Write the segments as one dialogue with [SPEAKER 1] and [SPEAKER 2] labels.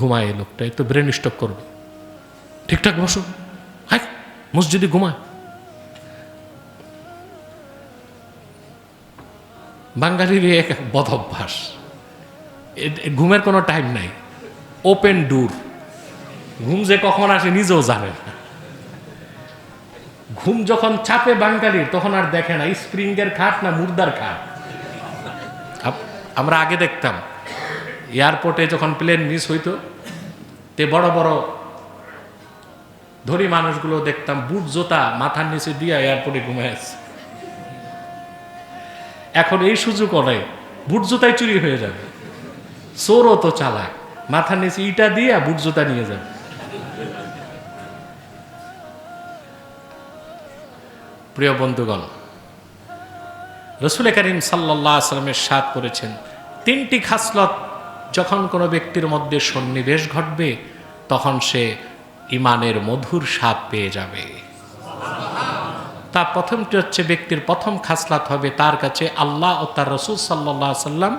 [SPEAKER 1] ঘুমায় এই লোকটা, একটু ব্রেন স্ট্রোক করবে। ঠিকঠাক বসো, হাই মসজিদে ঘুমায়। বাঙালির এক বদ অভ্যাস, ঘুমের কোনো টাইম নাই, ওপেন ডোর। ঘুম যে কখন আসে নিজেও জানে না। ঘুম যখন চাপে বাঙালির, তখন আর দেখে না স্প্রিংয়ের খাট না মুর্দার খাট। আমরা আগে দেখতাম এয়ারপোর্টে যখন প্লেন মিস হইতো, তে বড় বড় ধনী মানুষগুলো দেখতাম বুট জোতা মাথার নিচে দিয়ে এয়ারপোর্টে ঘুমায় আছে। এখন এই সুযোগ নেই, বুট জুতাই চুরি হয়ে যাবে। চোরও তো চালাক, মাথার নিচে ইটা দিয়ে বুট জুতা নিয়ে যাবে। প্রিয় বন্ধুগণ, রাসূল করিম সাল্লাল্লাহু আলাইহি ওয়াসাল্লাম ইরশাদ করেছেন, তিনটি খাসলত যখন কোনো ব্যক্তির মধ্যে সন্নিবেশ ঘটবে, তখন সে ইমানের মধুর স্বাদ পেয়ে যাবে। তার প্রথমটি হচ্ছে, ব্যক্তির প্রথম খাসলাত হবে তার কাছে আল্লাহ ও তার রাসূল সাল্লাল্লাহু আলাইহি ওয়াসাল্লাম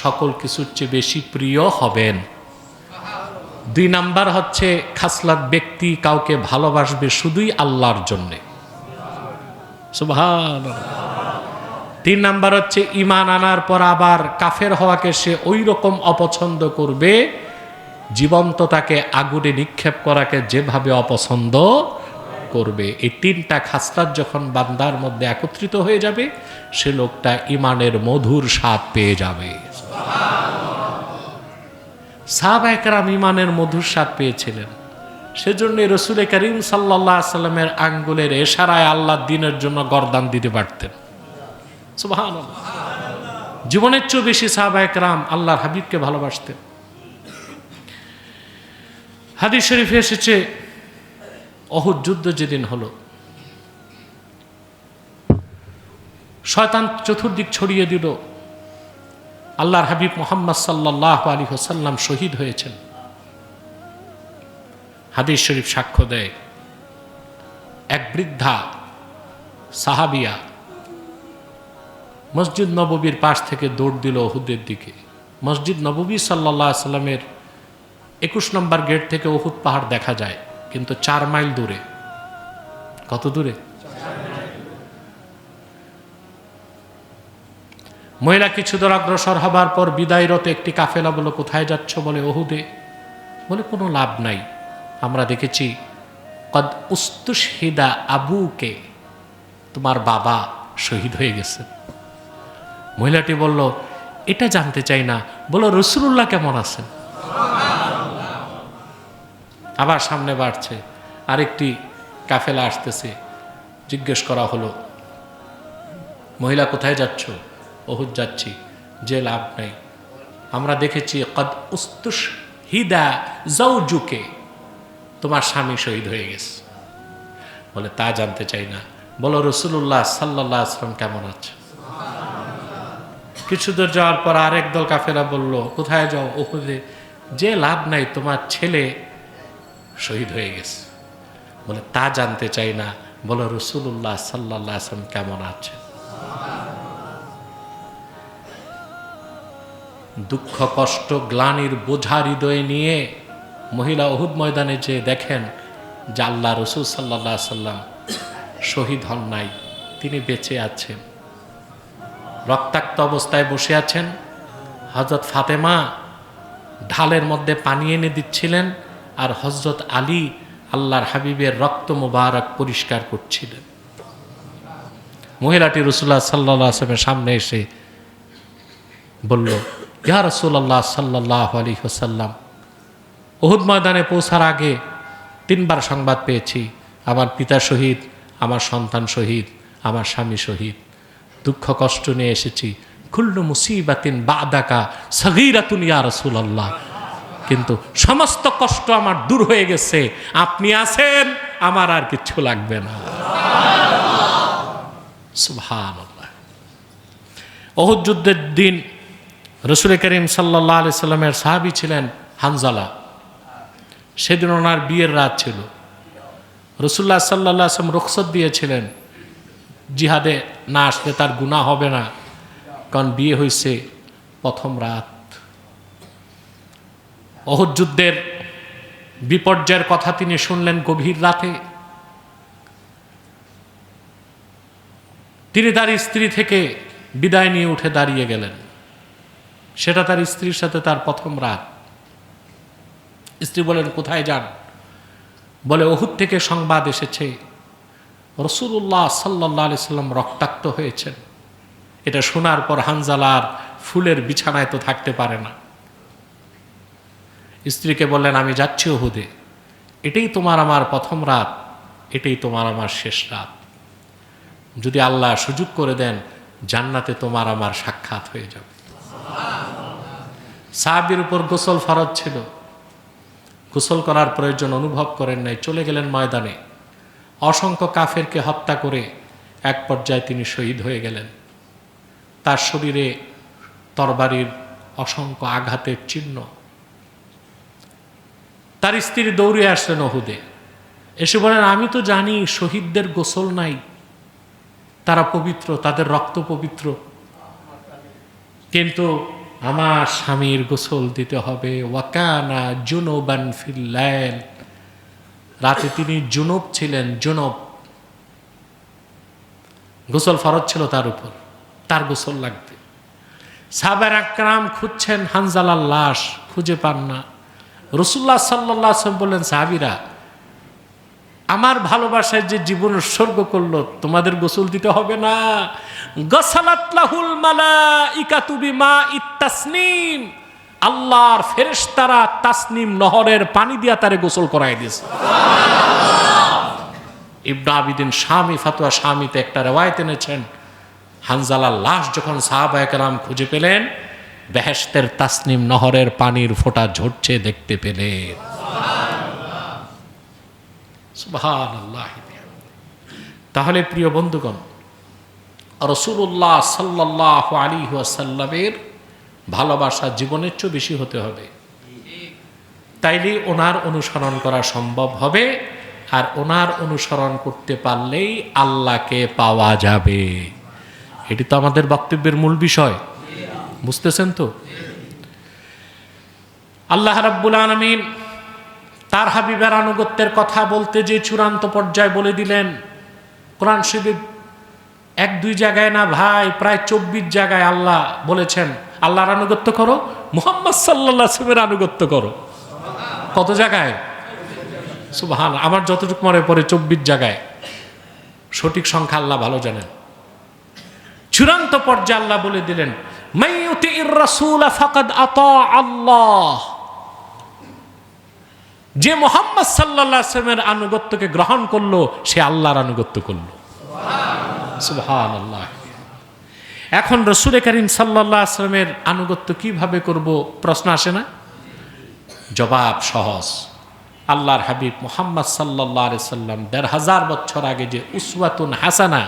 [SPEAKER 1] সকল কিছুর চেয়ে বেশি প্রিয় হবেন। 2 নাম্বার হচ্ছে খাসলাত, ব্যক্তি কাউকে ভালোবাসবে শুধুই আল্লাহর জন্যে। সুবহানাল্লাহ। 3 নাম্বার হচ্ছে ঈমান আনার পর আবার কাফের হওয়াকে সে ওই রকম অপছন্দ করবে, জীবন্ত তাকে আগুনে নিক্ষেপ করাকে যেভাবে অপছন্দ করবে। এই 3টা খাসলাত যখন বান্দার মধ্যে একত্রিত হয়ে যাবে, সে লোকটা ইমানের মধুর স্বাদ পেয়ে যাবে। সাহাবায়ে কেরাম ইমানের মধুর স্বাদ পেয়েছিলেন, সেজন্য রাসূল করিম সাল্লাল্লাহু আলাইহি ওয়াসাল্লামের আঙ্গুলের ইশারায় আল্লাহর দ্বীনের জন্য গর্দান দিতে পারতেন। সুবহানাল্লাহ। জীবনের চেয়ে বেশি সাহাবায়ে কেরাম আল্লাহর হাবিবকে ভালোবাসতেন। হাদিস শরীফে এসেছে, উহুদ যুদ্ধ যেদিন হলো, শয়তান চতুর্দিক ছড়িয়ে দিল, আল্লাহর হাবিব মুহাম্মদ সাল্লাল্লাহু আলাইহি ওয়াসাল্লাম শহীদ হয়েছেন। হাদিস শরীফ সাক্ষ্য দেয়, এক বৃদ্ধা সাহাবিয়া মসজিদ নববীর পাশ থেকে দৌড় দিল উহুদের দিকে। মসজিদ নববী সাল্লাল্লাহু আলাইহি ওয়াসাল্লামের 21 নম্বর গেট থেকে উহুদ পাহাড় দেখা যায়, কিন্তু 4 মাইল দূরে। কত দূরে? মহিলা কিছু দূর অগ্রসর হবার পর বিদায়রত একটি কাফেলা বলল, কোথায় যাচ্ছ? বলে উহুদে। বলে কোনো লাভ নাই, আমরা দেখেছি কদ উস্তুশহিদা আবুকে, তোমার বাবা শহীদ হয়ে গেছে। মহিলাটি বলল, এটা জানতে চাই না, বলো রাসূলুল্লাহ কেমন আছেন? আবার সামনে বাড়ছে, আরেকটি কাফেলা আসতেছে, জিজ্ঞেস করা হলো, মহিলা কোথায় যাচ্ছ? উহুদ যাচ্ছি। যে লাভ নাই, আমরা দেখেছি কদ উস্তুশহিদা যাওজুকে, তোমার স্বামী শহীদ হয়ে গেছে। বলে তা জানতে চাই না, বলো রাসূলুল্লাহ সাল্লাল্লাহু আলাইহি ওয়াসাল্লাম কেমন আছে? কিছু দূর যাওয়ার পর আরেক দল কাফেলা বলল, কোথায় যাও? উহুদে। যে লাভ নাই, তোমার ছেলে শহীদ হয়ে গেছে। বলে তা জানতে চাই না, বলো রাসূলুল্লাহ সাল্লাল্লাহু আলাইহি ওয়াসাল্লাম কেমন আছে? দুঃখ কষ্ট গ্লানির বোঝা হৃদয়ে নিয়ে মহিলা উহুদ ময়দানে যে দেখেন যে আল্লাহ রাসূল সাল্লাল্লাহু আলাইহি ওয়াসাল্লাম শহীদ হন নাই, তিনি বেঁচে আছেন, রক্তাক্ত অবস্থায় বসে আছেন। হযরত ফাতেমা ঢালের মধ্যে পানি এনে দিচ্ছিলেন, আর হযরত আলী আল্লাহর হাবিবের রক্ত মুবারক পরিষ্কার করছিলেন। মহিলাটি রাসূলুল্লাহ সাল্লাল্লাহু আলাইহি ওয়াসাল্লামের সামনে এসে বলল, ইয়া রাসূলুল্লাহ সাল্লাল্লাহু আলাইহি ওয়াসাল্লাম, উহুদ ময়দানে পৌঁছার আগে 3 বার সংবাদ পেয়েছি, আমার পিতা শহীদ, আমার সন্তান শহীদ, আমার স্বামী শহীদ। দুঃখ কষ্ট নিয়ে এসেছি। কুল্লু মুসিবাতিন বাদাকা সগীরাতুন ইয়া রাসূলুল্লাহ, কিন্তু সমস্ত কষ্ট আমার দূর হয়ে গেছে, আপনি আছেন, আমার আর কিছু লাগবে না। সুবহানাল্লাহ। উহুদ যুদ্ধের দিন রাসূল করিম সাল্লাল্লাহু আলাইহি সাল্লামের সাহাবী ছিলেন হানজালা। সেদিন ওনার বিয়ের রাত ছিল। রাসূলুল্লাহ সাল্লাল্লাহু আলাইহি ওয়াসাল্লাম রুখসত দিয়েছিলেন, জিহাদে না আসলে তার গুনাহ হবে না, কারণ বিয়ে হয়েছে প্রথম রাত। উহুদ যুদ্ধের বিপর্যয়ের কথা তিনি শুনলেন গভীর রাতে। তিনি তার স্ত্রী থেকে বিদায় নিয়ে উঠে দাঁড়িয়ে গেলেন। সেটা তার স্ত্রীর সাথে তার প্রথম রাত। স্ত্রী বলেন, কোথায় যান? বলে, উহুদ থেকে সংবাদ এসেছে রাসূলুল্লাহ সাল্লাল্লাহু আলাইহি সাল্লাম রক্তাক্ত হয়েছেন। এটা শোনার পর হানজালার ফুলের বিছানায় তো থাকতে পারে না। স্ত্রীকে বললেন, আমি যাচ্ছি উহুদে, এটাই তোমার আমার প্রথম রাত, এটাই তোমার আমার শেষ রাত। যদি আল্লাহ সুযোগ করে দেন, জান্নাতে তোমার আমার সাক্ষাৎ হয়ে যাবে। সাহাবীর উপর গোসল ফরজ ছিল, গোসল করার প্রয়োজন অনুভব করেন নাই, চলে গেলেন ময়দানে। অসংখ্য কাফেরকে হত্যা করে এক পর্যায়ে তিনি শহীদ হয়ে গেলেন। তার শরীরে তরবারির অসংখ্য আঘাতের চিহ্ন। তার স্ত্রী দৌড়ে আসলেন উহুদে, এসে বলেন, আমি তো জানি শহীদদের গোসল নাই, তারা পবিত্র, তাদের রক্ত পবিত্র, কিন্তু আমার স্বামীর গোসল দিতে হবে। ওয়াকানা জুনুবান ফিল লাইল, রাতে তিনি জুনুব ছিলেন, জুনুব, গোসল ফরজ ছিল তার উপর, তার গোসল লাগবে। সাহাবায়ে আকরাম খুঁজছেন হানজালার লাশ, খুঁজে পান না। রাসূলুল্লাহ সাল্লাল্লাহু আলাইহি ওয়াসাল্লাম বললেন, সাহাবীরা, আমার ভালোবাসায় যে জীবন উৎসর্গ করলো, তোমাদের গোসল দিতে হবে না। গাসালাত লাহুল মালাইকাতু বিমাইত তাসনিম, আল্লাহর ফেরেশতারা তাসনিম নহরের পানি দিয়া তারে গোসল করায় দিয়েছে। ইবনে আবিদিন শামী ফাতোয়া শামীতে একটা রিওয়ায়াত এনেছেন, হানজালার লাশ যখন সাহাবায়ে কেরাম খুঁজে পেলেন, বেহেশতের তাসনিম নহরের পানির ফোঁটা ঝরছে দেখতে পেলেন। সুবহানাল্লাহ। তাহলে প্রিয় বন্ধুগণ, রাসূলুল্লাহ সাল্লাল্লাহু আলাইহি ওয়াসাল্লামের ভালোবাসা জীবনের চেয়ে বেশি হতে হবে, তাইলে ওনার অনুসরণ করা সম্ভব হবে। আর ওনার অনুসরণ করতে পারলেই আল্লাহকে পাওয়া যাবে। এটি তো আমাদের বক্তব্যের মূল বিষয়, বুঝতেছেন তো? আল্লাহ রাব্বুল আলামিন তার হাবিবের আনুগত্যের কথা বলতে যে চূড়ান্ত পর্যায়ে বলে দিলেন। কোরআন শরীফে এক দুই জায়গায় না ভাই, প্রায় 24 জায়গায় আল্লাহ বলেছেন আল্লাহর আনুগত্য করো, মুহাম্মদ সাল্লাল্লাহু আলাইহি ওয়াসাল্লামের আনুগত্য করো। কত জায়গায়? সুবহানাল্লাহ, আমার যতটুকু মনে পড়ে 24 জায়গায়, সঠিক সংখ্যা আল্লাহ ভালো জানেন। চূড়ান্ত পর্যায়ে আল্লাহ বলে দিলেন, মাইয়ুতির রাসূল ফাকাদ আতা আল্লাহ, যে মুহাম্মদ সাল্লাল্লাহু আলাইহি ওয়াসাল্লামের আনুগত্যকে গ্রহণ করলো, সে আল্লাহর আনুগত্য করলো। সুবহানাল্লাহ। এখন রাসূল করিম সাল্লাল্লাহু আলাইহি ওয়াসাল্লামের আনুগত্য কিভাবে করব প্রশ্ন আসে না? জবাব সহজ। আল্লাহর হাবিব মুহাম্মদ সাল্লাল্লাহু আলাইহি ওয়াসাল্লাম ১৫০০ বছর আগে যে উসওয়াতুন হাসানা,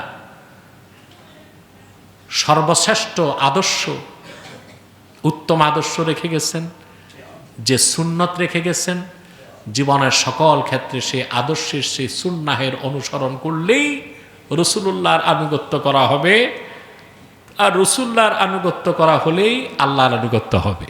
[SPEAKER 1] সর্বশ্রেষ্ঠ আদর্শ, উত্তম আদর্শ রেখে গেছেন, যে সুন্নত রেখে গেছেন, জীবনের সকল ক্ষেত্রে সেই আদর্শের, সেই সুন্নাহের অনুসরণ করলেই রাসূলুল্লাহর আনুগত্য করা হবে। আর রাসূলুল্লাহর আনুগত্য করা হলেই আল্লাহর আনুগত্য হবে।